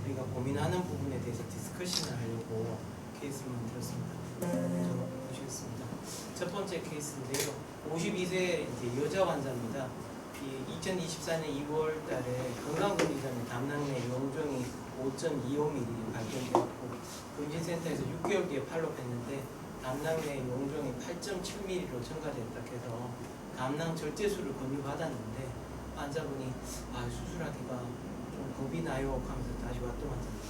우리가 고민하는 부분에 대해서 디스커션을 하려고 케이스를 만들었습니다. 먼저 보시겠습니다. 첫 번째 케이스인데요. 52세 이제 여자 환자입니다. 2024년 2월 달에 건강검진점에 담낭내 용종이 5.25mm 발견되었고 검진센터에서 6개월 뒤에 팔로우했는데 담낭내 용종이 8.7mm로 증가됐다 해서 담낭 절제술을 권유받았는데 환자분이 수술하기가 좀 겁이 나요 하면서 다시 왔던 환자입니다.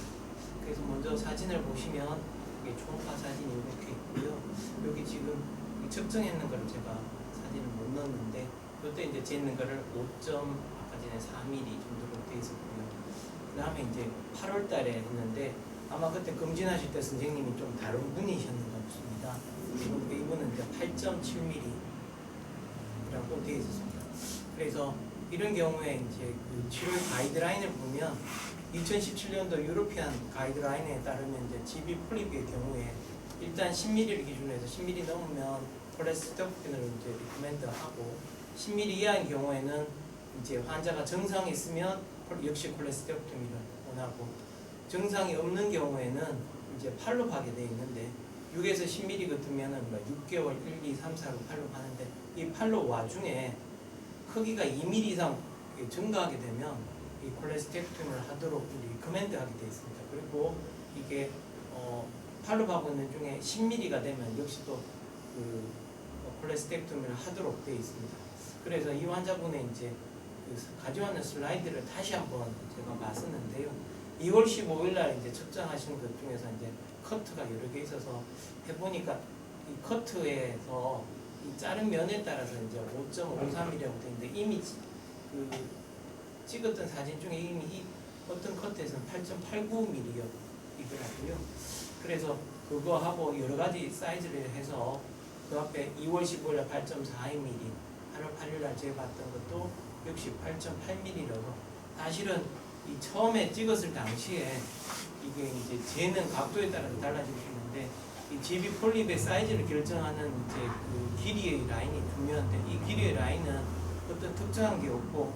그래서 먼저 사진을 보시면 이게 초음파 사진이 이렇게 있고요. 여기 지금 측정했는 거를 제가 사진을 못 넣었는데 이때 이제 재는 거를 5. 아까 전에 4mm 정도로 되어 있었고요. 그 다음에 이제 8월 달에 했는데 아마 그때 검진하실 때 선생님이 좀 다른 분이셨는 것 같습니다. 이분은 이제 8.7mm라고 되어 있었습니다. 그래서 이런 경우에 이제 그 치료 가이드라인을 보면 2017년도 유로피안 가이드라인에 따르면 이제 GB 폴립의 경우에 일단 10mm를 기준으로 해서 10mm 넘으면 콜레스테롤을 이제 리코멘드하고 10mm 이하인 경우에는 이제 환자가 정상이 있으면 역시 콜레스테롤을 원하고 정상이 없는 경우에는 이제 팔로우하게 되어 있는데 6에서 10mm 같으면은 6개월 1, 2, 3, 4로 팔로우하는데 이 팔로우 와중에 크기가 2mm 이상 증가하게 되면 이 콜레스테롤을 하도록 리코멘드하게 되어 있습니다. 그리고 이게 팔로우하고 있는 중에 10mm가 되면 역시 또 그 콜레스테롤을 하도록 되어 있습니다. 그래서 이 환자분의 이제 가져왔는 슬라이드를 다시 한번 제가 봤었는데요. 2월 15일 날 이제 측정하시는 것 중에서 이제 커트가 여러 개 있어서 해보니까 이 커트에서 이 자른 면에 따라서 이제 5.53mm라고 되어 있는데 이미 그 찍었던 사진 중에 이미 이 어떤 커트에서는 8.89mm이더라고요. 그래서 그거하고 여러 가지 사이즈를 해서 그 앞에 2월 15일 날 8.42mm 8월 8일 날 재봤던 것도 역시 8.8mm라서 사실은 이 처음에 찍었을 당시에 이게 이제 재는 각도에 따라서 달라질 수 있는데 이 GB 폴립의 사이즈를 결정하는 이제 그 길이의 라인이 중요한데 이 길이의 라인은 어떤 특정한 게 없고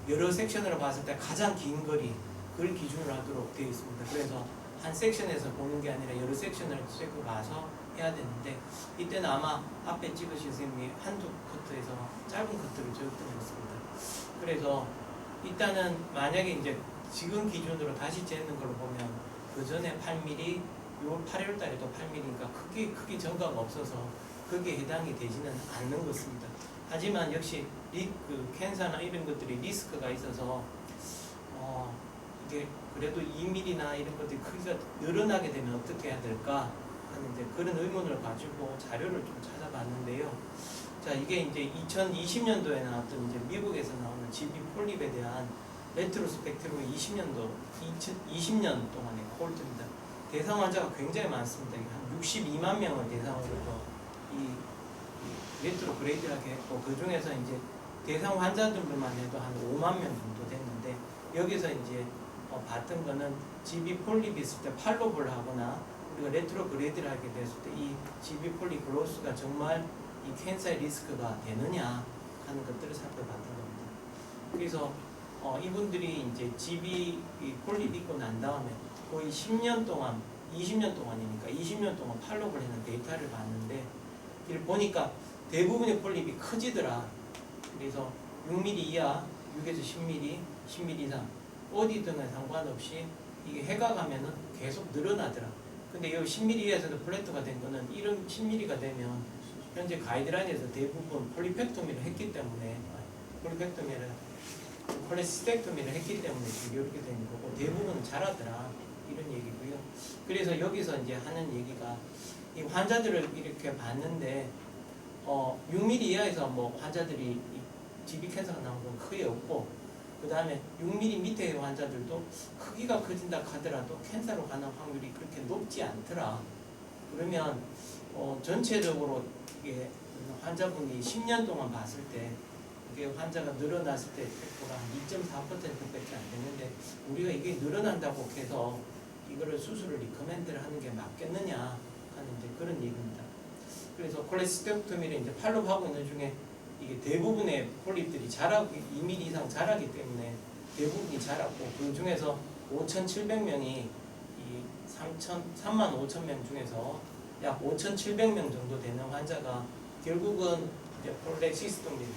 여러 섹션으로 봤을 때 가장 긴 거리 그걸 기준으로 하도록 되어 있습니다. 그래서 한 섹션에서 보는 게 아니라 여러 섹션을 체크 봐서 해야 되는데 이때는 아마 앞에 찍으신 선생님이 한두 커트에서 짧은 커트를 적었던 것 같습니다. 그래서 일단은 만약에 이제 지금 기준으로 다시 재는 걸로 보면 그 전에 8mm, 6월 8월 달에도 8mm니까 크게 증가가 없어서 거기에 해당이 되지는 않는 것입니다. 하지만 역시 그 캔서나 이런 것들이 리스크가 있어서 이게 그래도 2mm나 이런 것들이 크기가 늘어나게 되면 어떻게 해야 될까 하는 이제 그런 의문을 가지고 자료를 좀 찾아봤는데요. 자, 이게 이제 2020년도에 나왔던 이제 미국에서 나오는 GB 폴립에 대한 레트로스펙티브의 20년 동안의 콜트입니다. 대상 환자가 굉장히 많습니다. 한 62만 명을 대상으로 이 레트로 그레이드하게 했고 그 중에서 이제 대상 환자들만 해도 한 5만 명 정도 됐는데 여기서 이제 봤던 거는 GB 폴립이 있을 때 팔로우를 하거나 우리가 레트로 그레이드를 하게 됐을 때 이 GB 폴립 그로스가 정말 이 캔서의 리스크가 되느냐 하는 것들을 살펴봤던 겁니다. 그래서 이분들이 이제 GB 폴립 있고 난 다음에 거의 10년 동안, 20년 동안이니까 20년 동안 팔로우를 했는 데이터를 봤는데 이를 보니까 대부분의 폴립이 커지더라. 그래서 6mm 이하, 6에서 10mm, 10mm 이상 어디든가 상관없이 이게 해가 가면은 계속 늘어나더라. 근데 이 10mm 이하에서도 플래트가 된 거는 이런 10mm가 되면 현재 가이드라인에서 대부분 폴리펙토미를 했기 때문에 콜레스텍토미를 했기 때문에 지금 이렇게 된 거고 대부분은 잘하더라 이런 얘기고요. 그래서 여기서 이제 하는 얘기가 이 환자들을 이렇게 봤는데 6mm 이하에서 뭐 환자들이 GB 캔서가 나온 건 크게 없고 그 다음에 6mm 밑의 환자들도 크기가 커진다 하더라도 캔서로 가는 확률이 그렇게 높지 않더라. 그러면 전체적으로 이게 환자분이 10년 동안 봤을 때 이게 환자가 늘어났을 때 팩터가 한 2.4%밖에 안 되는데 우리가 이게 늘어난다고 해서 이거를 수술을 리커멘드를 하는 게 맞겠느냐 하는 이제 그런 얘기입니다. 그래서 콜레스테롤토미를 이제 팔로우하고 있는 중에 이게 대부분의 폴립들이 자라고 2mm 이상 자라기 때문에 대부분이 자랐고 그 중에서 5,700명이 이 35,000명 중에서 약 5,700명 정도 되는 환자가 결국은 이제 폴렉시스토미를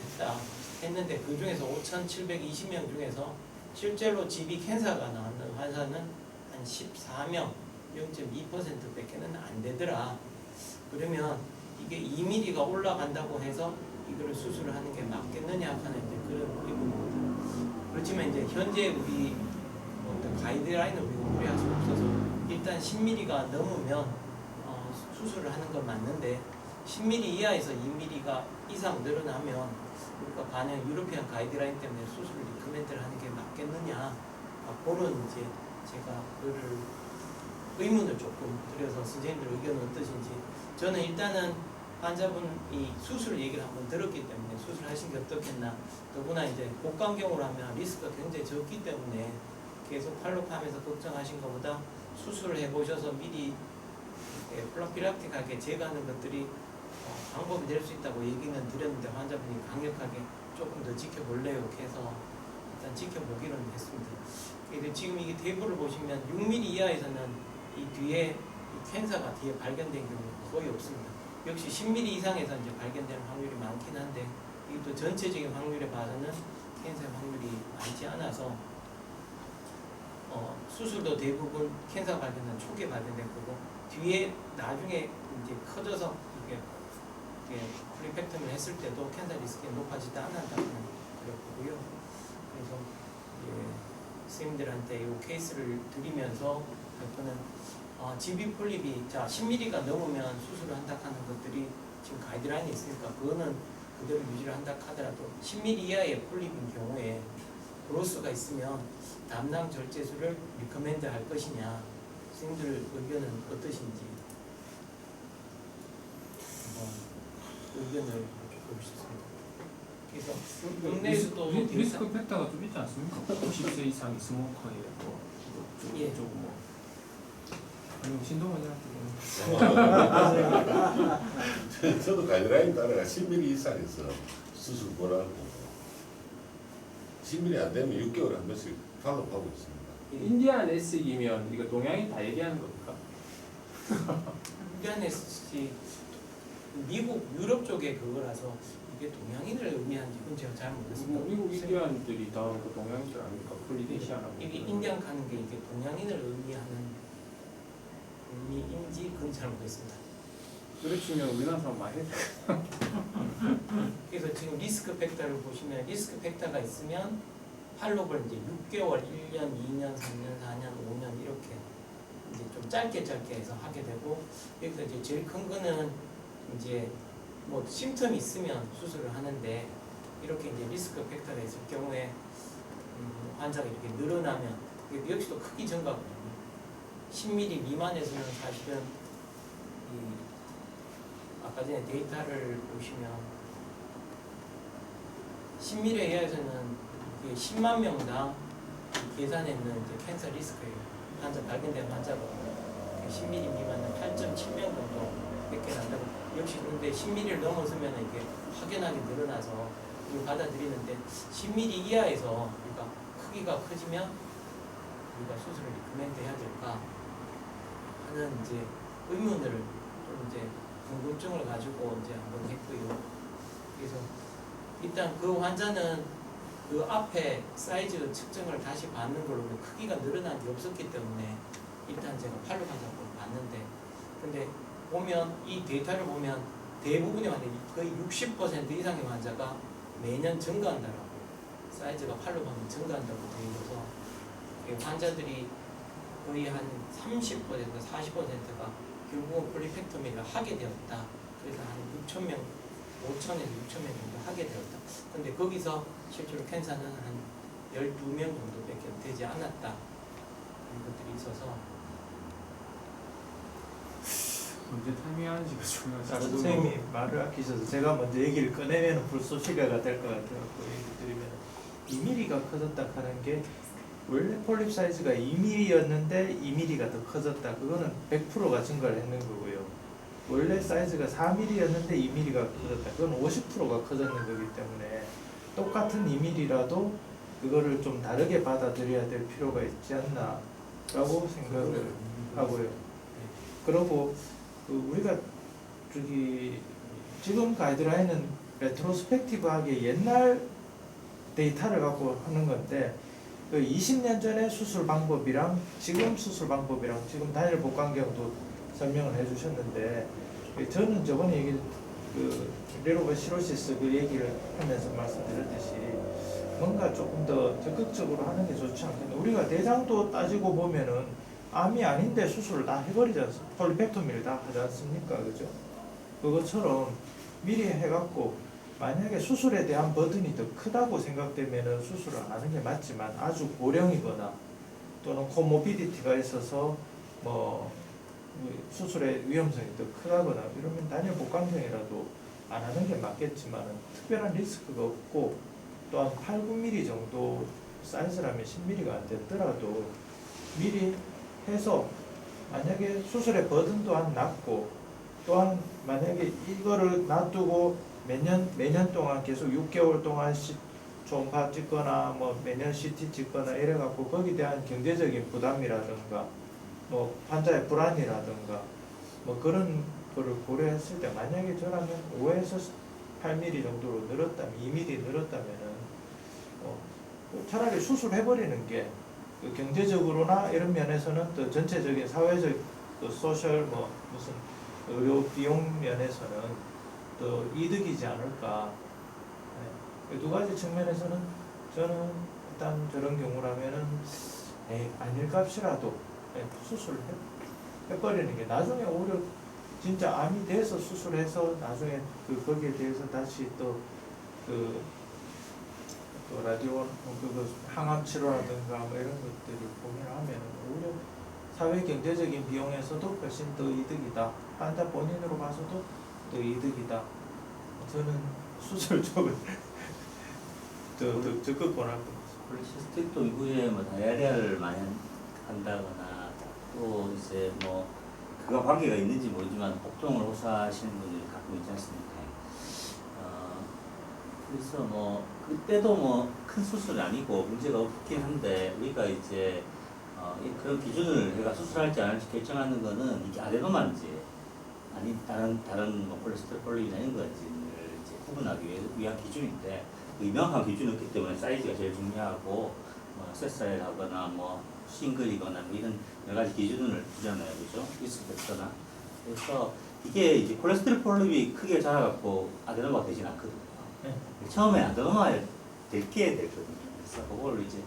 했는데 그 중에서 5,720명 중에서 실제로 GB 캔서가 나왔는 환자는 한 14명, 0.2%밖에는 안 되더라. 그러면 이게 2mm가 올라간다고 해서 이거를 수술을 하는 게 맞겠느냐 하는 이제 그런 의문입니다. 그렇지만 이제 현재 우리 어떤 가이드라인을 우리가 무리할 수 없어서 일단 10mm가 넘으면 수술을 하는 건 맞는데 10mm 이하에서 2mm가 이상 늘어나면 우리가 반영 유로피안 가이드라인 때문에 수술을 리커멘드를 하는 게 맞겠느냐 그런 이제 제가 그를 의문을 조금 드려서 선생님들 의견은 어떠신지. 저는 일단은 환자분이 수술 얘기를 한번 들었기 때문에 수술하신 게 어떻겠나. 더구나 이제 복강경으로 하면 리스크가 굉장히 적기 때문에 계속 팔로우하면서 걱정하신 것보다 수술을 해보셔서 미리 프로필락틱하게 제거하는 것들이 방법이 될 수 있다고 얘기는 드렸는데 환자분이 강력하게 조금 더 지켜볼래요 해서 일단 지켜보기로는 했습니다. 지금 이게 테이블을 보시면 6mm 이하에서는 이 뒤에 이 캔서가 뒤에 발견된 경우는 거의 없습니다. 역시 10mm 이상에서 이제 발견되는 확률이 많긴 한데 이것도 전체적인 확률에 봐서는 캔서 확률이 많지 않아서 수술도 대부분 캔서 발견은 초기에 발견된 거고 뒤에 나중에 이제 커져서 이게 프리펙터미를 했을 때도 캔서 리스크가 높아지지 않았다는 그런 거고요. 그래서 선생님들한테 이 케이스를 드리면서 몇 GB 폴립이 10mm가 넘으면 수술을 한다 하는 것들이 지금 가이드라인이 있으니까 그거는 그대로 유지를 한다 하더라도 10mm 이하의 폴립인 경우에 그로스가 있으면 담낭 절제술을 리커멘드 할 것이냐 선생님들 의견은 어떠신지 의견을 조금 싶습니다. 그래서 국내에서도 리스크 팩터가 좀 있지 않습니까? 50세 이상 스모커예요. 예. 아니 신동원이한테 저도 가이드라인 따라가 10mm 이상에서 수술 보라고 10mm 안 되면 6개월에 한 번씩 팔로우하고 있습니다. 인디안 S이면 이거 동양이 다 얘기하는 겁니까? 인디안 S 미국 유럽 쪽에 그거라서 이게 동양인을 의미하는지 그건 제가 잘 모르겠습니다. 미국 인디안들이 다 동양인들 아닙니까? 폴리네시아라고. 이게 인디안 가는 게 이게 동양인을 의미하는 의미인지 그건 잘 모르겠습니다. 그렇지만 우리나라 사람 많이 했어. 그래서 지금 리스크 팩터를 보시면 리스크 팩터가 있으면 팔로우를 이제 6개월, 1년, 2년, 3년, 4년, 5년 이렇게 이제 좀 짧게 해서 하게 되고 여기서 이제 제일 큰 거는 이제 뭐 심텀이 있으면 수술을 하는데 이렇게 이제 리스크 팩터가 있을 경우에 환자가 이렇게 늘어나면 이게 역시도 크기 증가거든요. 10mm 미만에서는 사실은 아까 전에 데이터를 보시면 10mm 이하에서는 10만 명당 계산했는 이제 캔서 리스크예요. 환자 발견된 환자가 10mm 미만은 8.7명 정도 이렇게 난다고. 역시 근데 10mm를 넘어서면 이게 확연하게 늘어나서 이걸 받아들이는데 10mm 이하에서 그러니까 크기가 커지면 우리가 수술을 리커멘드 해야 될까 하는 이제 의문을 좀 이제 궁금증을 가지고 이제 한번 했고요. 그래서 일단 그 환자는 그 앞에 사이즈 측정을 다시 받는 걸로 크기가 늘어난 게 없었기 때문에 일단 제가 팔로 환자를 봤는데 근데 보면 이 데이터를 보면 대부분의 환자 거의 60% 이상의 환자가 매년 증가한다라고 사이즈가 팔로 보면 증가한다고 되어 있어서 환자들이 거의 한 30%, 40%가 결국은 폴리펙토미를 하게 되었다. 그래서 한 6,000명, 5,000에서 6,000명 정도 하게 되었다. 근데 거기서 실제로 캔서는 한 12명 정도밖에 되지 않았다. 이런 것들이 있어서 언제 타이밍하는지가 중요하지. 선생님이 말을 아끼셔서 제가 먼저 얘기를 꺼내면 불쏘시개가 될 것 같아요. 그 얘기 드리면 2mm가 커졌다 하는 게 원래 폴립 사이즈가 2mm였는데 2mm가 더 커졌다. 그거는 100%가 증가를 했는 거고요. 원래 사이즈가 4mm였는데 2mm가 커졌다. 그건 50%가 커졌는 거기 때문에 똑같은 2mm라도 그거를 좀 다르게 받아들여야 될 필요가 있지 않나라고 생각을 하고요. 그리고 우리가 저기 지금 가이드라인은 레트로스펙티브하게 옛날 데이터를 갖고 하는 건데 그 20년 전의 수술 방법이랑 지금 수술 방법이랑 지금 단일 복강경도 설명을 해주셨는데 저는 저번에 얘기 그 리로버시로시스 그 얘기를 하면서 말씀드렸듯이 뭔가 조금 더 적극적으로 하는 게 좋지 않겠나. 우리가 대장도 따지고 보면은 암이 아닌데 수술을 다 해버리지 않습니까? 폴리펙토미를 다 하지 않습니까? 그죠? 그것처럼 미리 해갖고 만약에 수술에 대한 버든이 더 크다고 생각되면은 수술을 안 하는 게 맞지만 아주 고령이거나 또는 코모비디티가 있어서 뭐 수술의 위험성이 더 크다거나 이러면 단일 복강경이라도 안 하는 게 맞겠지만 특별한 리스크가 없고 또한 8, 9mm 정도 사이즈라면 10mm가 안 됐더라도 미리 해서 만약에 수술의 버든 또한 낮고 또한 만약에 이거를 놔두고 매년 동안 계속 6개월 동안 초음파 찍거나 뭐 매년 CT 찍거나 이래갖고 거기에 대한 경제적인 부담이라든가 뭐 환자의 불안이라든가 뭐 그런 거를 고려했을 때 만약에 저라면 5에서 8mm 정도로 늘었다면 2mm 늘었다면은 차라리 수술해버리는 게 경제적으로나 이런 면에서는 또 전체적인 사회적 또 소셜 뭐 무슨 의료 비용 면에서는 또 이득이지 않을까. 네. 두 가지 측면에서는 저는 일단 저런 경우라면은 안일값이라도 수술을 해버리는 게 나중에 오히려 진짜 암이 돼서 수술해서 나중에 거기에 대해서 다시 또 라디오 항암 치료라든가 뭐 이런 것들을 고민하면 오히려 사회 경제적인 비용에서도 훨씬 더 이득이다. 환자 본인으로 봐서도 더 이득이다. 저는 수술 쪽을 더 적극 권합니다. 폴리시스틱도 이후에 뭐 다이아리아를 많이 한다거나 또 이제 뭐 그가 관계가 있는지 모르지만 복통을 호소하시는 분들이 가끔 있지 않습니까? 그래서 뭐 그때도 뭐 큰 수술이 아니고 문제가 없긴 한데 우리가 이제 그런 기준을 내가 수술할지 안 할지 결정하는 거는 이게 아데노마인지 아니 다른 뭐 콜레스테롤 폴립이나 이런 것을 이제 구분하기 위한 기준인데 그 명확한 기준이 없기 때문에 사이즈가 제일 중요하고 뭐 세사일하거나 뭐 싱글이거나 뭐 이런 여러 가지 기준을 두잖아요, 그죠? 리스크했거나 그래서 이게 이제 콜레스테롤 폴립이 크게 자라갖고 아데노마가 되진 않거든요. 네. 처음에 아데노마가 되게 되거든요. 그래서 그걸 이제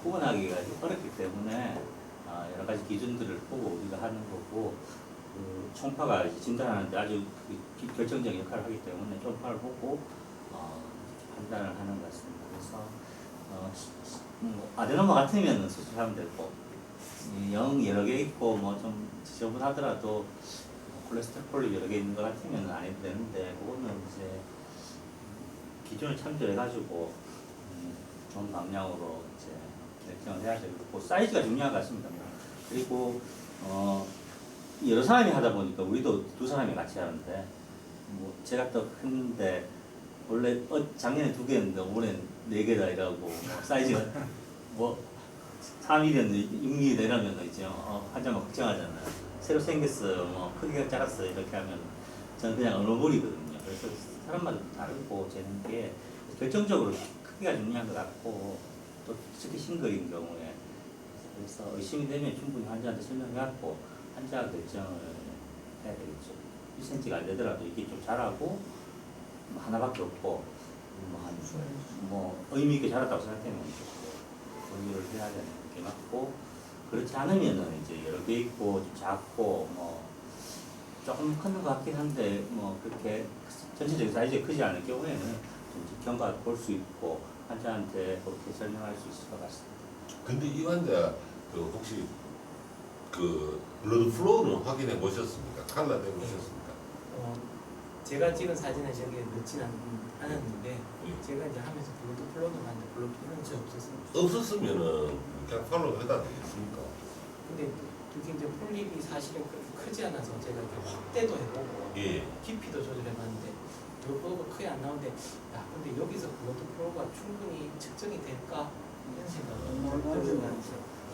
구분하기가 어렵기 때문에 여러 가지 기준들을 보고 우리가 하는 거고 그 총파가 이제 진단하는데 아주 결정적인 역할을 하기 때문에 총파를 보고 판단을 하는 것 같습니다. 그래서 아데노마 같으면 수술하면 되고 영 여러 개 있고 뭐 좀 지저분하더라도 콜레스테롤 폴립 여러 개 있는 것 같으면 안 해도 되는데 그거는 이제 기준을 참조해가지고 좋은 방향으로 이제 결정을 해야 되고 그 사이즈가 중요한 것 같습니다. 그리고 여러 사람이 하다 보니까 우리도 두 사람이 같이 하는데 뭐 제가 또 큰데 원래 작년에 2개였는데 올해는 4개다 이라고 뭐 사이즈가 뭐 3mm였는데 6mm 이러면 이제 환자만 걱정하잖아요. 새로 생겼어요. 뭐 크기가 작았어요. 이렇게 하면 저는 그냥 얼어버리거든요. 그래서 사람마다 다르고 재는 게 결정적으로 크기가 중요한 것 같고 또 특히 싱글인 경우에 그래서 의심이 되면 충분히 환자한테 설명해갖고 환자가 결정을 해야 되겠죠. 1cm가 안 되더라도 이게 좀 자라고 뭐 하나밖에 없고 뭐 의미 있게 자랐다고 생각되면 권유를 해야 되는 게 맞고 그렇지 않으면은 이제 여러 개 있고 좀 작고 뭐 조금 큰 것 같긴 한데 뭐 그렇게 전체적인 사이즈가 크지 않을 경우에는 좀 지켜봐 볼 수 있고 환자한테 그렇게 설명할 수 있을 것 같습니다. 근데 이 환자 혹시 블러드 플로우는 확인해 보셨습니까? 칼라돼 보셨습니까? 제가 찍은 사진은 저기에 넣지는 않았는데 제가 이제 하면서 블러드 플로우는 하는데 블러드 플로우는 저 없었습니다. 없었으면은 그냥 팔로우 해다 되겠습니까? 근데 그게 이제 폴립이 사실은 크지 않아서 제가 이렇게 확대도 해보고 깊이도 조절해봤는데 블러드 플로우가 크게 안 나오는데 근데 여기서 블러드 플로우가 충분히 측정이 될까?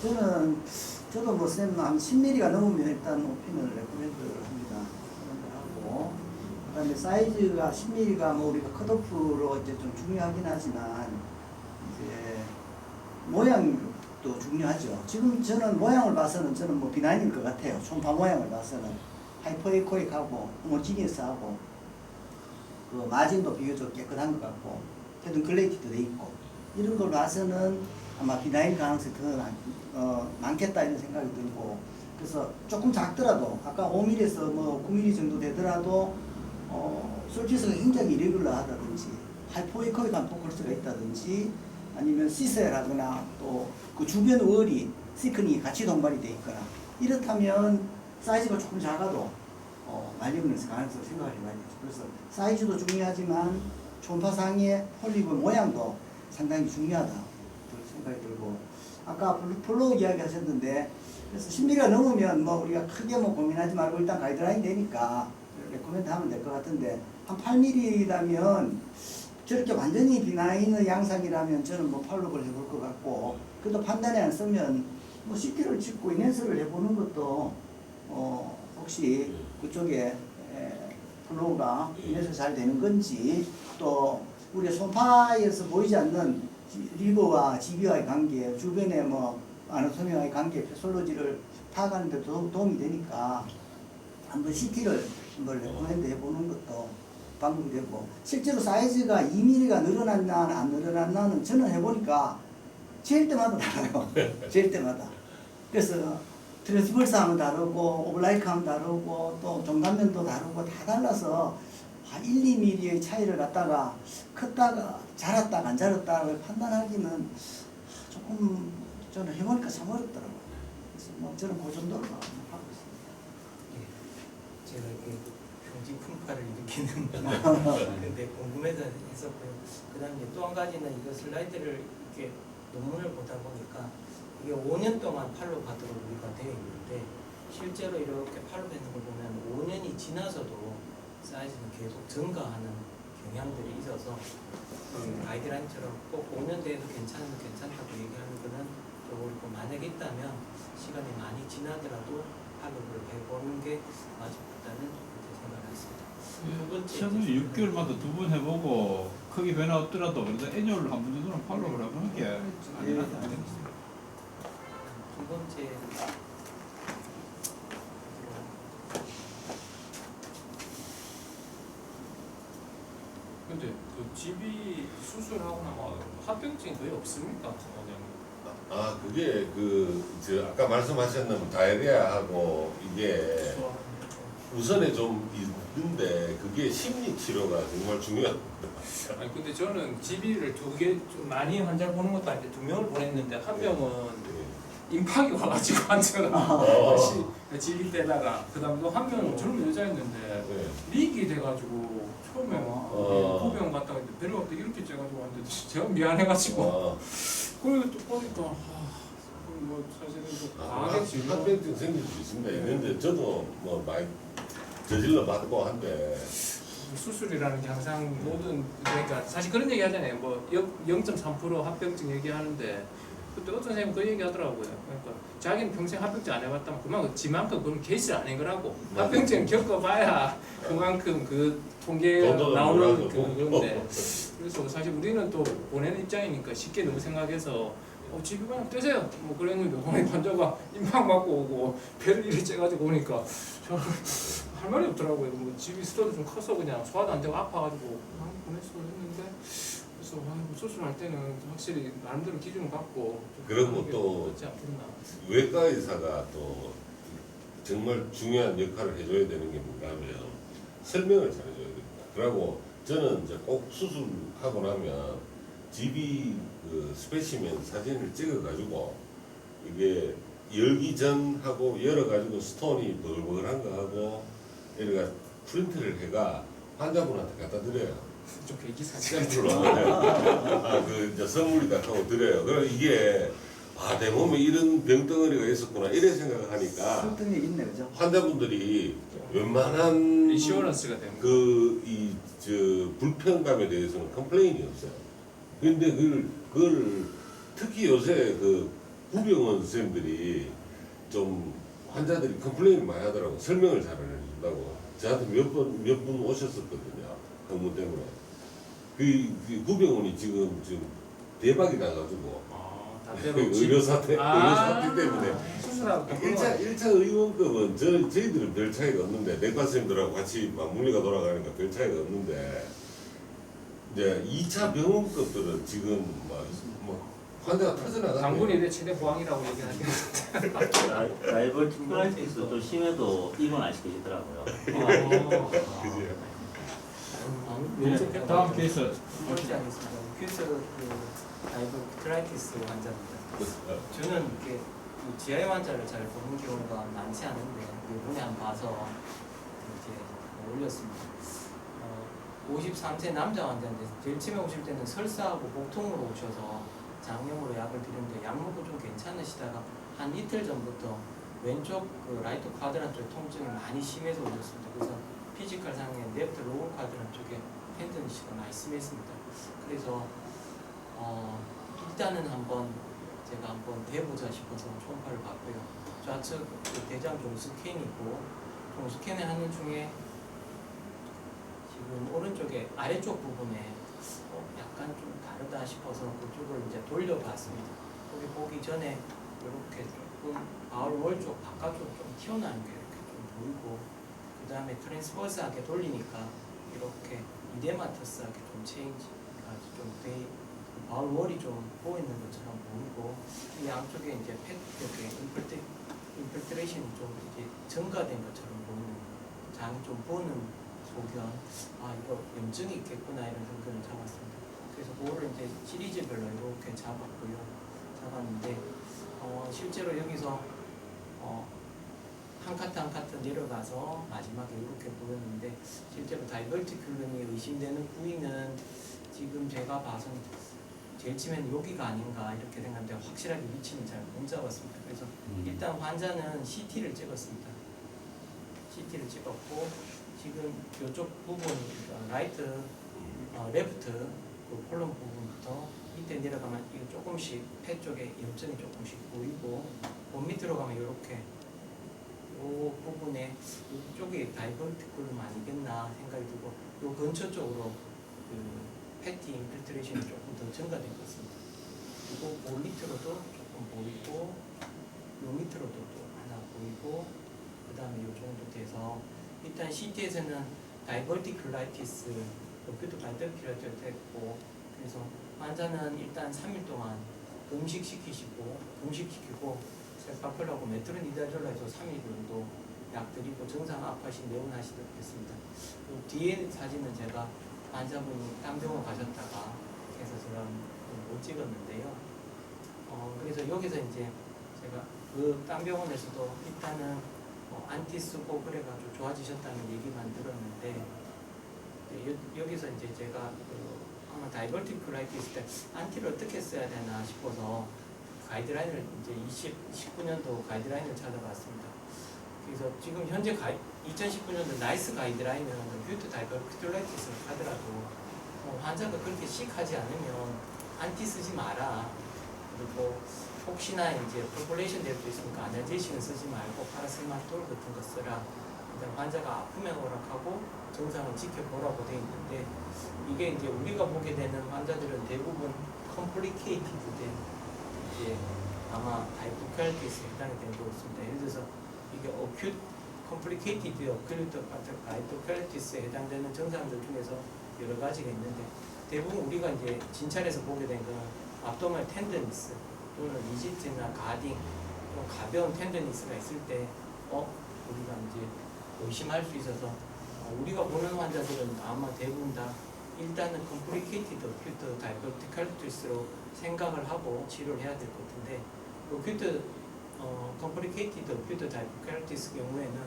저도 뭐 쌤 한 10mm가 넘으면 일단 오픈을 레코멘드를 합니다. 하고 그다음에 사이즈가 10mm가 뭐 우리가 컷오프로 이제 좀 중요하긴 하지만 이제 모양도 중요하죠. 지금 저는 모양을 봐서는 저는 뭐 비나인일 것 같아요. 총파 모양을 봐서는 하이퍼에코익하고 호모지니어스하고 그 마진도 비교적 깨끗한 것 같고 헤드 글레이티도 돼 있고 이런 걸 봐서는 아마 비나일 가능성이 더 많겠다 이런 생각이 들고 그래서 조금 작더라도 아까 5mm에서 뭐 9mm 정도 되더라도 솔티스가 굉장히 이레귤러하다든지 하이포에코익한 포컬스가 있다든지 아니면 시셀하거나 또 그 주변 월이 시크닝이 같이 동반이 돼 있거나 이렇다면 사이즈가 조금 작아도 많이 없는 가능성을 생각을 해봐야 되죠. 그래서 사이즈도 중요하지만 초음파상의 폴립의 모양도 상당히 중요하다 생각이 들고 아까 플로우 이야기 하셨는데 그래서 10mm가 넘으면 뭐 우리가 크게 뭐 고민하지 말고 일단 가이드라인 되니까 레코멘드 하면 될 것 같은데 한 8mm라면 저렇게 완전히 비나인의 양상이라면 저는 뭐 팔로우를 해볼 것 같고 그래도 판단에 안 쓰면 뭐 CT를 찍고 인핸스를 해보는 것도 혹시 그쪽에 플로우가 인해서 잘 되는 건지 또 우리가 손파에서 보이지 않는 리버와 GB와의 관계, 주변의 뭐 아나토미와의 관계, 패솔로지를 파악하는 데 도움이 되니까 한번 CT를 한번 레코멘드 해보는 것도 방법이 되고 실제로 사이즈가 2mm가 늘어났나 안 늘어났나는 저는 해보니까 제일 때마다 달라요. 제일 때마다. 그래서 트랜스버스 하면 다르고 오블라이크 하면 다르고 또 종단면도 다르고 다 달라서 1, 2mm의 차이를 갖다가 컸다가 자랐다가 안 자랐다를 판단하기는 조금 저는 해보니까 참 어렵더라고요. 그래서 뭐 저는 그 정도로 하고 있습니다. 제가 이렇게 경지 풍파를 일으키는 근데 궁금해서 했었고요. 그 다음에 또 한 가지는 이거 슬라이드를 이렇게 논문을 보다 보니까 이게 5년 동안 팔로우 받도록 우리가 되어 있는데 실제로 이렇게 팔로우 되는 걸 보면 5년이 지나서도 사이즈는 계속 증가하는 경향들이 있어서 가이드라인처럼 꼭 5년 뒤에도 괜찮다고 얘기하는 거는 좀 옳고 만약에 있다면 시간이 많이 지나더라도 팔로우를 해보는 게 맞을 것 같다는 생각을 했습니다. 두 번째 최소 6개월마다 2번 해보고 크게 변화 없더라도 그래도 애니얼로 한 번 정도는 팔로우를 해보는 게 안전하지 않겠습니까? 두 번째 근데 그 GB 수술하고 나면 합병증이 거의 없습니까? 그게 저 아까 말씀하셨는 다이어리아하고 이게 우선에 좀 있는데 그게 심리 치료가 정말 중요합니다. 아니 근데 저는 GB를 2개 좀 많이 환자를 보는 것도 아닌데 2명을 보냈는데 한 명은 임팍이 와가지고 환자가 GB 때다가 그 다음 또 한 명은 젊은 여자였는데 리익이 돼가지고 처음에 고병 갔다가 데려갔다 이렇게 째가지고 왔는데 제가 미안해가지고 그리고 또 보니까 뭐 사실은 좀 과하게 지금 합병증 생길 수 있습니다. 있는데 저도 뭐 많이 저질러 받고 한데 수술이라는 게 항상 모든 그러니까 사실 그런 얘기 하잖아요. 뭐 0.3% 합병증 얘기하는데 그때 어떤 선생님이 그 얘기 하더라고요. 그러니까 자기는 평생 합병증 안 해봤다면 그만큼 지만큼 그런 케이스를 아닌 거라고. 합병증 겪어봐야 그만큼 그 통계가 나오는 그건데 그래서 사실 우리는 또 보내는 입장이니까 쉽게 너무 생각해서 집에 그냥 떼세요. 뭐 그랬는데 오늘 환자가 임팍 맞고 오고 배를 이리 째가지고 오니까 저는 할 말이 없더라고요. 뭐 집이 스터도 좀 커서 그냥 소화도 안 되고 아파가지고 그냥 보냈어 했는데 그래서 수술할 때는 확실히 나름대로 기준을 갖고 그리고 또 그렇지 않겠나. 외과 의사가 또 정말 중요한 역할을 해줘야 되는 게 뭔가 하면 설명을 잘해줘야 됩니다. 그리고 저는 이제 꼭 수술하고 나면 GB 그 스페시멘 사진을 찍어가지고 이게 열기 전하고 열어가지고 스톤이 벌벌한 거 하고 이래가 프린트를 해가 환자분한테 갖다 드려요. 좀 계기 사진 샘플로 그 이제 선물이다 하고 드려요. 그럼 이게 내 몸에 이런 병덩어리가 있었구나 이래 생각을 하니까 설득이 있네, 그죠? 환자분들이 웬만한 인슈어런스가 되는 저 불편감에 대해서는 컴플레인이 없어요. 근데 그걸 특히 요새 그 구병원 선생님들이 좀 환자들이 컴플레인을 많이 하더라고. 설명을 잘 안 해준다고. 저한테 몇 분 오셨었거든요. 근무 때문에. 그 구병원이 지금 대박이 나가지고 의료사태 때문에 수술하고 1차 의원급은 저희들은 별 차이가 없는데 내과 선생님들하고 같이 막 물리가 돌아가니까 별 차이가 없는데 이제 2차 병원급들은 지금 뭐 환자가 터져나가는데 당군이 내 최대 보황이라고 얘기하긴 했는데. 다이버티클라이티스 좀 심해도 입원 안 시키시더라고요. 그지? 네, 다음 케이스. 그렇지 않겠습니다. 큐트 다이버티클라이티스 환자입니다. 저는 이렇게 GI 환자를 잘 보는 경우가 많지 않은데 이번에 한번 봐서 이제 올렸습니다. 53세 남자 환자인데 제일 처음에 오실 때는 설사하고 복통으로 오셔서 장염으로 약을 드렸는데 약 먹고 좀 괜찮으시다가 한 이틀 전부터 왼쪽 그 라이트 쿼드란 쪽 통증이 많이 심해서 오셨습니다. 그래서 피지컬 상에 레프트 로우 쿼드란 쪽에 텐더니시가 많이 심했습니다. 그래서 일단은 제가 한번 대보자 싶어서 초음파를 봤고요. 좌측 대장 종스캔이고 종스캔을 하는 중에 지금 오른쪽에 아래쪽 부분에 약간 좀 다르다 싶어서 그쪽을 이제 돌려봤습니다. 거기 보기 전에 이렇게 조금 바울월 쪽 바깥쪽 좀 튀어나온 게 이렇게 좀 보이고 그 다음에 트랜스버스하게 돌리니까 이렇게 이데마터스하게 좀 체인지가 좀 바울월이 좀 보이는 것처럼 보이고 이 양쪽에 이제 팩 쪽에 인필트레이션이 좀 이제 증가된 것처럼 보이는 장이 좀 보는 소견, 이거 염증이 있겠구나 이런 소견을 잡았습니다. 그래서 그거를 이제 시리즈별로 이렇게 잡았는데 실제로 여기서 한 카트 한 카트 내려가서 마지막에 이렇게 보였는데 실제로 다이버티클론이 의심되는 부위는 지금 제가 봐서는 제일 처음에는 여기가 아닌가 이렇게 생각하는데 확실하게 위치는 잘 못 잡았습니다. 그래서 일단 환자는 CT를 찍었습니다. CT를 찍었고 지금 이쪽 부분 라이트, 레프트 그 콜론 부분부터 밑에 내려가면 이거 조금씩 폐 쪽에 염증이 조금씩 보이고 본 밑으로 가면 이렇게 이 부분에 이쪽이 다이버티클룸 아니겠나 생각이 들고 이 근처 쪽으로 그 패티 인필트레이션이 조금 더 증가된 것 같습니다. 그리고 볼 밑으로도 조금 보이고 요 밑으로도 또 하나 보이고 그 다음에 요 정도 돼서 일단 CT에서는 다이버티클라이티스 여기도 다이버티클라이티스 됐고 그래서 환자는 일단 3일 동안 금식시키고 셀파클하고 메트로니다졸라에서 3일 정도 약 드리고 정상 압하시 내원하시도록 했습니다. 뒤에 사진은 제가 환자분이 딴 병원 가셨다가 해서 제가 못 찍었는데요. 그래서 여기서 이제 제가 그 딴 병원에서도 일단은 안티 쓰고 그래가지고 좋아지셨다는 얘기만 들었는데 여기서 이제 제가 아마 다이버티클라이티스 때 안티를 어떻게 써야 되나 싶어서 가이드라인을 이제 19년도 가이드라인을 찾아봤습니다. 그래서 지금 현재 2019년도 나이스 가이드라인은 뷰트 다이버티클라이티스를 하더라도 환자가 그렇게 시크하지 않으면 안티 쓰지 마라. 그리고 혹시나 이제 퍼폴레이션 될 수 있으니까 아날제식은 쓰지 말고 파라세마톨 같은 거 쓰라. 그다음 환자가 아프면 허락하고 증상을 지켜보라고 돼 있는데 이게 이제 우리가 보게 되는 환자들은 대부분 컴플리케이티드된 이제 아마 다이버티클라이티스에 해당이 되는 것 같습니다. 예를 들어서 이게 어큐트 컴플리케이티드 어큐트 다이버티클라이티스에 해당되는 증상들 중에서 여러 가지가 있는데 대부분 우리가 이제 진찰에서 보게 된 거는 압도말 텐더니스 또는 리지트나 가딩 또 가벼운 텐더니스가 있을 때 우리가 이제 의심할 수 있어서 우리가 보는 환자들은 아마 대부분 다 일단은 컴플리케이티드 어큐트 다이버티클라이티스로 생각을 하고 치료를 해야 될 것 같은데 어큐트 컴플리케이티드 어큐트 다이버티클라이티스 경우에는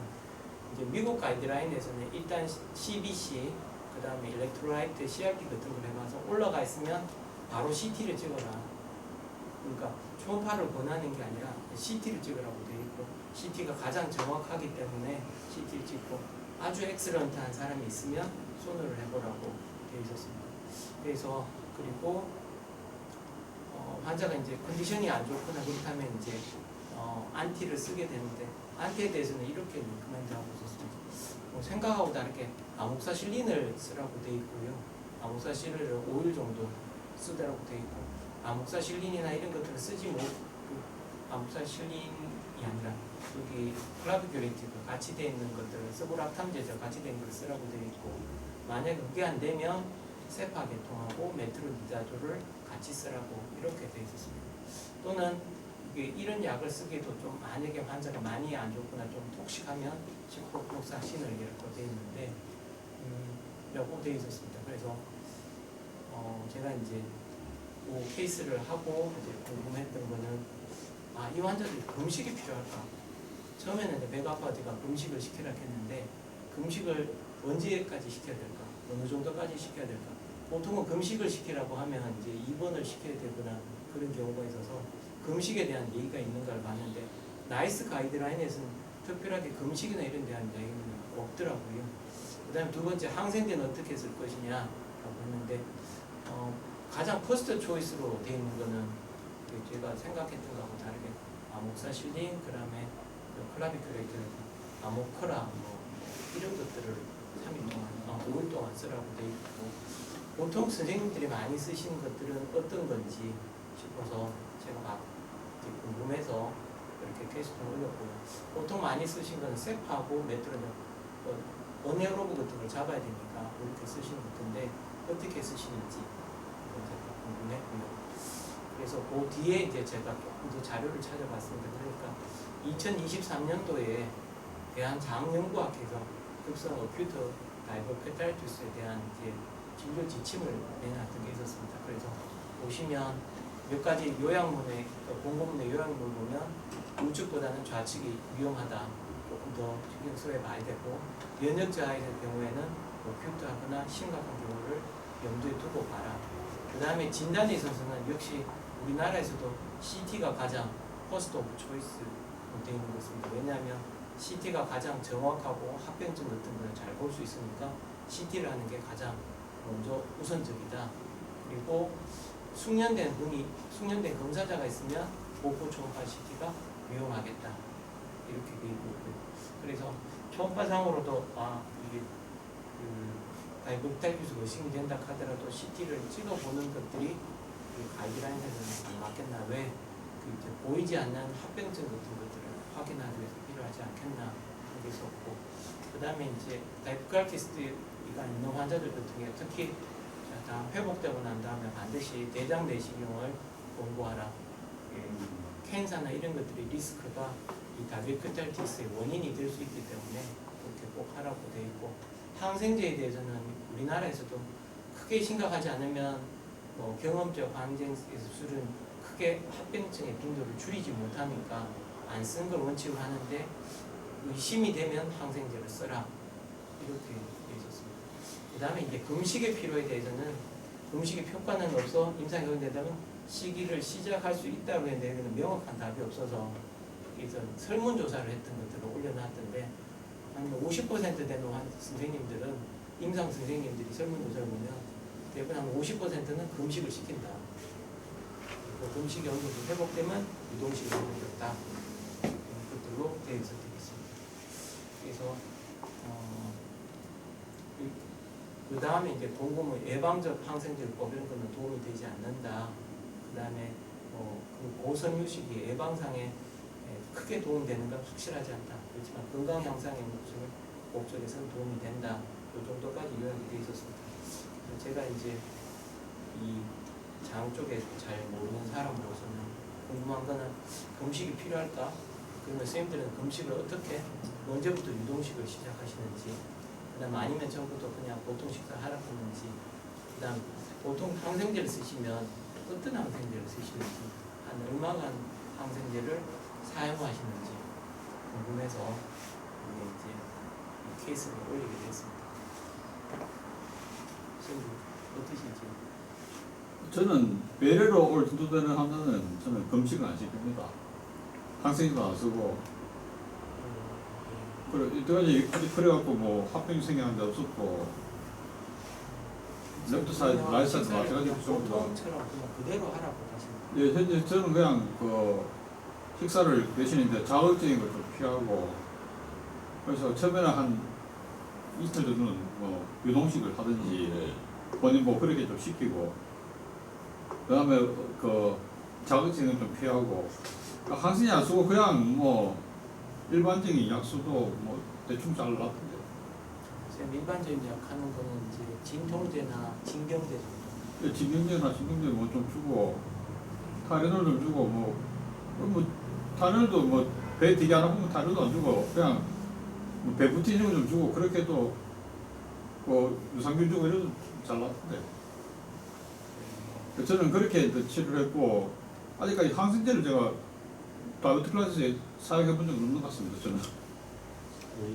이제 미국 가이드라인에서는 일단 CBC 그 다음에 일렉트로라이트 CRP 같은 걸 해봐서 올라가 있으면 바로 CT를 찍어라. 그러니까 초음파를 권하는 게 아니라 CT를 찍으라고 되어 있고 CT가 가장 정확하기 때문에 CT를 찍고 아주 엑셀런트한 사람이 있으면 손으로 해보라고 되어 있었습니다. 그래서 그리고 환자가 이제 컨디션이 안 좋거나 그렇다면 이제 안티를 쓰게 되는데 안티에 대해서는 이렇게 리커멘드하고 있었습니다. 생각하고 다르게 아목사실린을 쓰라고 돼 있고요. 아목사실린을 5일 정도 쓰라고 돼 있고 아목사실린이나 이런 것들을 쓰지 못 아목사실린이 아니라 여기 클라비큘레이티드 같이 돼 있는 것들을 서브락탐제저 같이 된 걸 쓰라고 돼 있고 만약 그게 안 되면 세파계통하고 메트로니다졸을 같이 쓰라고 이렇게 돼 있었습니다. 또는 이런 약을 쓰기도 좀 만약에 환자가 많이 안 좋거나 좀 톡식하면 시프로플록사신을 이렇게 돼 있는데 라고 돼 있었습니다. 그래서 제가 이제 그 케이스를 하고 이제 궁금했던 거는 이 환자들이 금식이 필요할까? 처음에는 이제 배가 아파지가 금식을 시키라 했는데 금식을 언제까지 시켜야 될까? 어느 정도까지 시켜야 될까? 보통은 금식을 시키라고 하면 이제 입원을 시켜야 되거나 그런 경우가 있어서 금식에 대한 얘기가 있는 걸 봤는데 나이스 가이드라인에서는 특별하게 금식이나 이런 데한 얘기는 없더라고요. 그 다음에 두 번째 항생제는 어떻게 쓸 것이냐라고 했는데 가장 퍼스트 초이스로 되어 있는 거는 제가 생각했던 거하고 다르게 아목사실린, 그 다음에 클라비큘레이트, 아모크라 이런 것들을 3일 동안, 5일 동안 쓰라고 되어 있고 보통 선생님들이 많이 쓰시는 것들은 어떤 건지 싶어서 제가 막 궁금해서 이렇게 퀘스천 올렸고요. 보통 많이 쓰신 거는 세파하고 메트로는 어네어로브 같은 걸 잡아야 되니까 이렇게 쓰시는 것 같은데 어떻게 쓰시는지 제가 궁금했고요. 그래서 그 뒤에 이제 제가 조금 더 자료를 찾아봤습니다. 그러니까 2023년도에 대한장연구학회가 급성 어큐트 다이버페탈투스에 대한 이제 진료 지침을 내놨던 게 있었습니다. 그래서 보시면 몇 가지 요약문에 공고문의 요약문을 보면 우측보다는 좌측이 위험하다. 조금 더 신경 써야 봐야 되고 면역자의 경우에는 어큐트하거나 심각한 경우를 염두에 두고 봐라. 그 다음에 진단에 있어서는 역시 우리나라에서도 CT가 가장 퍼스트 오브 초이스 되어 있는 것입니다. 왜냐하면 CT가 가장 정확하고 합병증 같은 걸 잘 볼 수 있으니까 CT를 하는 게 가장 먼저 우선적이다. 그리고 숙련된 검사자가 있으면 보포 초음파 CT가 위험하겠다. 이렇게 되어 있고요. 그래서 초음파상으로도 이게 다이버탈비스 의심이 된다 하더라도 CT를 찍어보는 것들이 가이드라인에서는 맞겠나? 왜 이제 보이지 않는 합병증 같은 것들을 확인하기 위해서 필요하지 않겠나? 그게 있었고 그 다음에 이제 다이버칼티스가 있는 환자들 같은 경우 특히 다 회복되고 난 다음에 반드시 대장 내시경을 권고하라. 캔사나 이런 것들이 리스크가 이 다이버칼티스의 원인이 될 수 있기 때문에 그렇게 꼭 하라고 되어 있고 항생제에 대해서는 우리나라에서도 크게 심각하지 않으면 경험적 항생제 수술은 크게 합병증의 빈도를 줄이지 못하니까 안 쓰는 걸 원칙으로 하는데 의심이 되면 항생제를 써라 이렇게 되어 있었습니다. 그 다음에 이제 금식의 필요에 대해서는 금식의 효과는 없어 임상이 확인되다면 시기를 시작할 수 있다고 했는데 여기는 명확한 답이 없어서 그래서 설문조사를 했던 것들을 올려놨던데 한 50% 되는 선생님들은 임상 선생님들이 설문조사를 보면 대부분 한 50%는 금식을 시킨다. 그리고 금식이 어느 정도 회복되면 유동식이 회복됐다. 것들로 되어 있었습니다. 그래서 그 다음에 이제 공고문 예방적 항생제법 이런 거는 도움이 되지 않는다. 그 다음에 그 고선 휴식이 예방상에 크게 도움되는 건 확실하지 않다. 그렇지만 건강 향상의 목적에서는 도움이 된다. 이 정도까지 요약이 되어 있었습니다. 제가 이제 이 장 쪽에 잘 모르는 사람으로서는 궁금한 거는 금식이 필요할까? 그러면 선생님들은 금식을 어떻게 언제부터 유동식을 시작하시는지, 그다음 아니면 전부터 그냥 보통 식사 하락하는지, 그다음 보통 항생제를 쓰시면 어떤 항생제를 쓰시는지, 한 얼마간 항생제를 사용하시는지 궁금해서 이제 이 케이스를 올리게 됐습니다. 선생님 어떠신지? 저는 배례로 올 정도 되는 환자는 저는 금식을 안 시킵니다. 항생제도 안 쓰고. 그래, 이때까지 아직 그래갖고 뭐 합병 생겨난 데 없었고. 랩터 사이즈, 라이트 사이즈 식사를 마찬가지로 그냥 전부 다. 보통처럼 그냥 그대로 하라고 하시면 예, 현재 저는 그냥 그 식사를 대신인데 자극적인 걸 좀 피하고 그래서 처음에는 한 이틀 정도는 뭐 유동식을 하든지 네. 본인 뭐 그렇게 좀 시키고 그 다음에 그 자극적인 좀 피하고 항생제 안 쓰고 그냥 뭐 일반적인 약수도 뭐 대충 잘 놨던데 지금 일반적인 약하는 거는 이제 진통제나 진경제 정도. 진경제나 진경제 뭐 좀 주고 타이레놀 좀 주고 뭐 타이레놀도 뭐 배 되게 안 아프면 타이레놀도 안 주고 그냥 뭐 배부티 이런 거 좀 주고 그렇게 해도 뭐 유산균 주고 이래도 잘 놨던데 저는 그렇게 이제 치료를 했고 아직까지 항생제를 제가 다이어트 클래스에 사용해 본 적은 없는 것 같습니다 저는.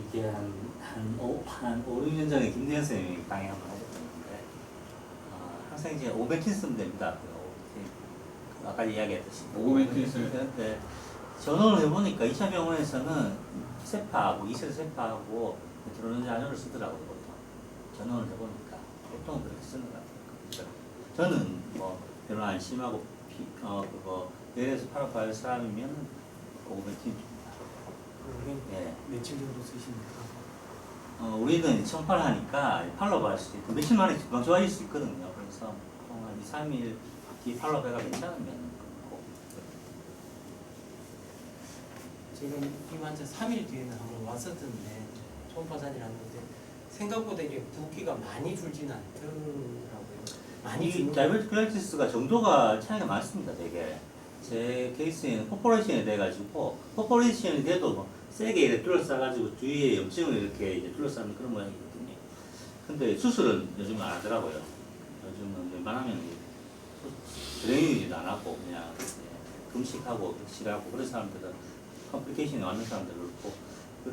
이게 한 5, 6년 전에 김대현 선생님이 강의 한번 하셨는데 항생제 오벤틴 쓰면 됩니다. 그 아까 이야기했듯이 오벤틴. 네. 전원을 해보니까 2차 병원에서는 세파하고 이세세파하고 드로렌자뇨를 쓰더라고요. 보통. 전원을 해보니까 보통은 그렇게 쓰는 것 같아요. 저는 뭐 별로 안 심하고 그거 뇌에서 팔아파할 사람이면 오벤틴 줍니다. 우리는 네. 며칠 정도 쓰십니까? 우리는 청파를 하니까 팔로우할 수 있고 며칠 만에 금방 좋아질 수 있거든요. 그래서 보통 한 2, 3일 뒤 팔로우가 괜찮으면 끊고. 지금 이 환자 3일 뒤에는 한번 왔었던데 초음파산이를 했는데 생각보다 이게 붓기가 많이 줄지는 않더라고요. 많이 이 주는 다이버티클라이티스가 정도가 차이가 많습니다. 되게 제 케이스에는 포포레이션이 돼가지고 포포레이션이 돼도 뭐 세게 이렇게 둘러싸가지고 주위에 염증을 이렇게 이제 둘러싸는 그런 모양이거든요. 근데 수술은 요즘은 안 하더라고요. 요즘은 웬만하면 드레이니지도 안 하고 그냥 금식하고 격식하고 그런 사람들은 컴플리케이션이 왔는 사람들 그렇고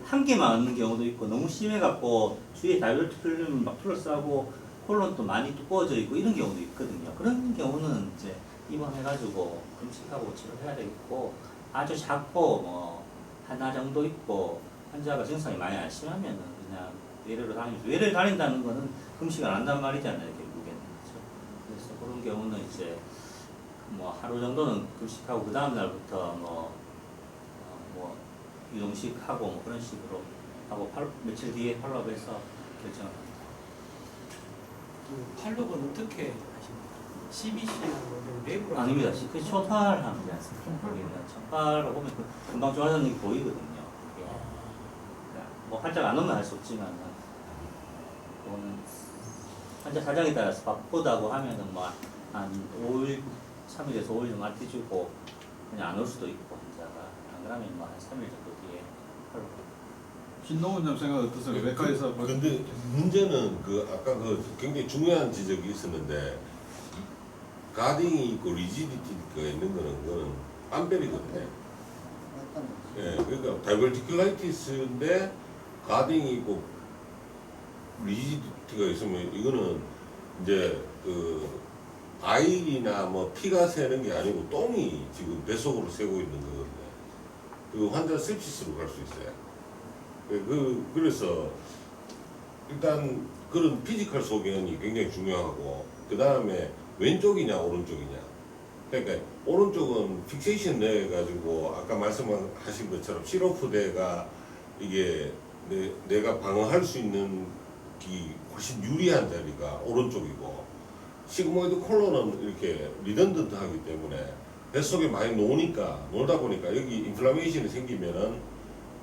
한 개만 얻는 경우도 있고 너무 심해갖고 주위에 다이버티클륨 막 둘러싸고 콜론도 많이 두꺼워져 있고 이런 경우도 있거든요. 그런 경우는 이제 입원해가지고 금식하고 치료해야 되겠고 아주 작고 뭐 하나 정도 있고 환자가 증상이 많이 안 심하면은 그냥 외래로 다니죠. 외래를 다닌다는 거는 금식을 안 한단 말이잖아요, 결국에는. 그렇죠? 그래서 그런 경우는 이제 뭐 하루 정도는 금식하고 그 다음 날부터 뭐 유동식하고 뭐 그런 식으로 하고 며칠 뒤에 팔로업해서 결정합니다. 그 팔로우는 어떻게 하십니까? CBC나 뭐 뇌부로 아닙니다. 그 초파하면 되지 않습니까? 거기는 초파를 보면 금방 좋아지는 게 보이거든요. 이게. 그러니까 뭐 환자가 안 오면 할 수 없지만 그거는 환자 사정에 따라서 바쁘다고 하면은 뭐 한 5일, 3일에서 5일 정도 맡겨주고 그냥 안 올 수도 있고 환자가 안 그러면 뭐 한 3일 정도 뒤에 하러 신동훈 생각 어떠세요? 외과에서 뭐 근데 문제는 그 아까 그 굉장히 중요한 지적이 있었는데 가딩이 있고 리지디티가 있는 그거는 빰벨이거든요. 예, 그러니까 다이버티클라이티스인데 가딩이 있고 리지디티가 있으면 이거는 이제 그 아일이나 뭐 피가 새는 게 아니고 똥이 지금 뱃속으로 새고 있는 거거든요. 그 환자 sepsis로 갈 수 있어요. 그래서 일단 그런 피지컬 소견이 굉장히 중요하고 그 다음에 왼쪽이냐 오른쪽이냐. 그러니까 오른쪽은 픽세이션 내 가지고 아까 말씀하신 것처럼 시로프대가 이게 내가 방어할 수 있는 기 훨씬 유리한 자리가 오른쪽이고 시그모이드 콜론은 이렇게 리던던트하기 때문에 뱃속에 많이 놀다 보니까 여기 인플라메이션이 생기면은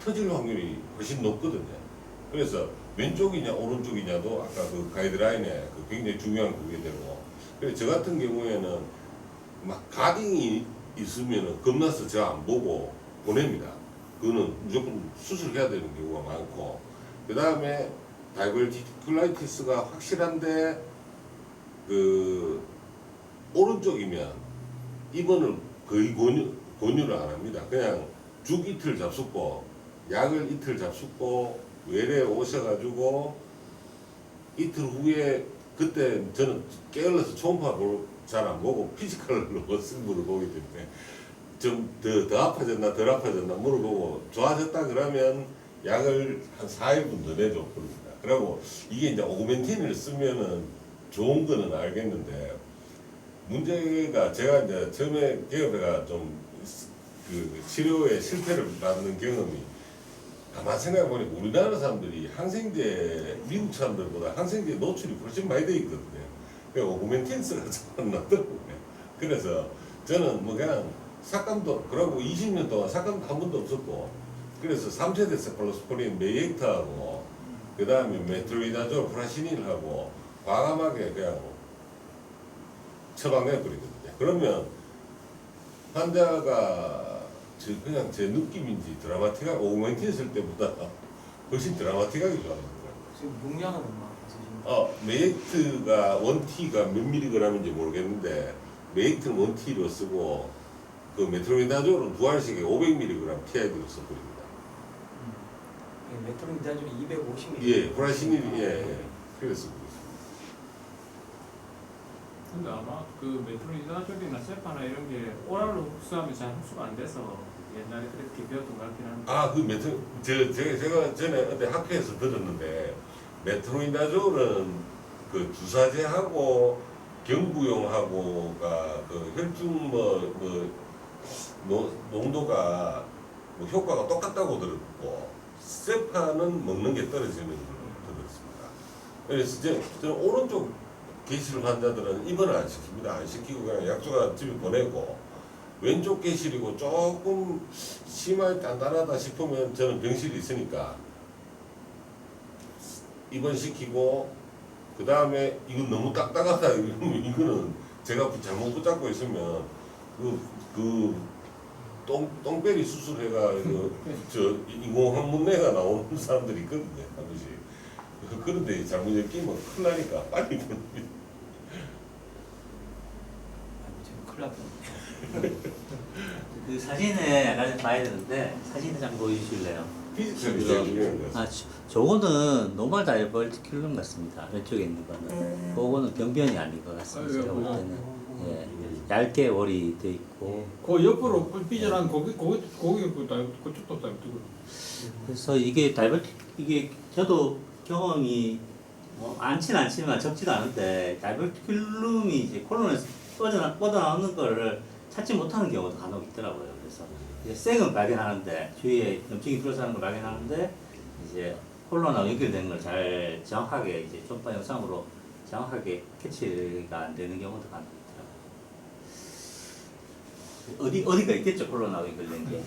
터질 확률이 훨씬 높거든요. 그래서 왼쪽이냐 오른쪽이냐도 아까 그 가이드라인에 그 굉장히 중요한 그게 되고 그래서 저 같은 경우에는 막 가딩이 있으면은 겁나서 저 안 보고 보냅니다. 그거는 무조건 수술해야 되는 경우가 많고 그 다음에 다이버티클라이티스가 확실한데 그 오른쪽이면 입원을 거의 권유를 안 합니다. 그냥 죽 이틀 잡숫고 약을 이틀 잡숫고 외래에 오셔가지고 이틀 후에 그때 저는 깨어나서 초음파 잘 안 보고 피지컬로 승부를 보기 때문에 좀 더 아파졌나 덜 아파졌나 물어보고 좋아졌다 그러면 약을 한 4일분 더 내줘 버립니다. 그리고 이게 이제 오그멘틴을 쓰면은 좋은 거는 알겠는데 문제가 제가 이제 처음에 개업해가 좀 그 치료에 실패를 받는 경험이 가만 생각해보니 우리나라 사람들이 항생제 미국 사람들보다 항생제 노출이 훨씬 많이 돼 있거든요. 그러니까 오구멘틴스가 잘 나더라고요. 그래서 저는 뭐 그냥 삭감도 그러고 20년 동안 삭감도 한 번도 없었고 그래서 3세대 세팔로스포린 메이액트하고 그 다음에 메트로이다졸 프라시닌하고 과감하게 그냥 처방해버리거든요. 그러면 환자가 그냥 제 느낌인지 드라마틱하게 오구멘틴 쓸 때보다 훨씬 드라마틱하게 좋아하더라고요. 지금 용량은 얼마 쓰십니까? 메이액트가 1T가 몇 밀리그램인지 모르겠는데 메이액트는 1T로 쓰고 그 메트로이다졸은 두 알씩에 500mg TID로 써버립니다. 메트로이다졸이 250mg. 예, 프라시닌이 예. 그래서 근데 아마 그 메트로이다졸이나 세파나 이런 게 오랄로 흡수하면 잘 흡수가 안 돼서 옛날에 그렇게 배웠던 것 같긴 한데. 제가 전에 어디 학회에서 들었는데 메트로이다졸은 그 주사제하고 경부용하고가 그 혈중 농도가 뭐 효과가 똑같다고 들었고 세파는 먹는 게 떨어지는 걸로 들었습니다. 그래서 저는 오른쪽 계실 환자들은 입원을 안 시킵니다. 안 시키고 그냥 약소가 집에 보내고 왼쪽 계실이고 조금 심하게 단단하다 싶으면 저는 병실이 있으니까 입원시키고 그 다음에 이건 너무 딱딱하다 이러면 이거는 제가 잘못 붙잡고 있으면 똥배리 수술해가 저 인공항문내가 나오는 사람들이 있거든요. 한 번씩. 그런데 잘못 엮이면 큰일 나니까 빨리 보냅니다. 지금 큰일 났다. 그 사진에 약간 봐야 되는데 사진 한 장 보여주실래요? 피지컬이 제일 중요한 거예요. 저거는 노멀 다이버티큘럼 같습니다. 왼쪽에 있는 거는. 그거는 병변이 아닌 것 같습니다. 제가 볼 때는. 예, 얇게 월이 돼 있고. 그 옆으로 삐져난 그쪽도 다이버티클. 그래서 이게 이게 저도 경험이 뭐 많진 않지만 적지도 않은데 다이버티큘럼이 이제 콜론에서 뻗어나오는 거를 찾지 못하는 경우도 간혹 있더라고요. 그래서 이제 색은 발견하는데 주위에 염증이 둘러싸는 걸 발견하는데 이제 콜론하고 연결되는 걸 잘 정확하게 이제 초음파 영상으로 정확하게 캐치가 안 되는 경우도 간혹 있더라고요. 어디가 있겠죠, 콜론하고 연결된 게.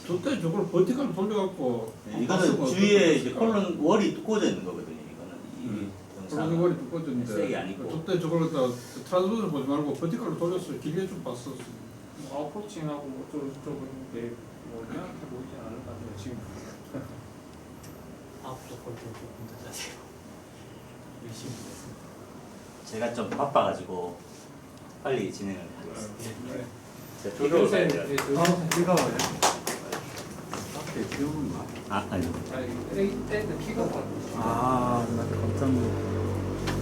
저때 저걸 버티컬로 돌려갖고 이거는 주위에 이제 콜론 월이 두꺼워져 있는 거거든요. 이거는 이 그런 영상은 거리 두꺼졌는데 색이 아니고. 저때 저걸 갖다 트라nsverse 보지 말고 버티컬로 돌렸어. 길게 좀 봤었어. 뭐 아웃포칭하고 뭐 어쩌고 게 뭐냐 보이지 않을 것 같아요 지금. 앞으로 볼때 조금 더 자세히 열심히 하겠습니다. 제가 좀 바빠가지고 빨리 진행을 하겠습니다. 네. 제가 조교를 가야 돼요. 비가 와요. 앞에 비 오는 거. 아니요. 애들 키가 아, 나 깜짝 놀랐네.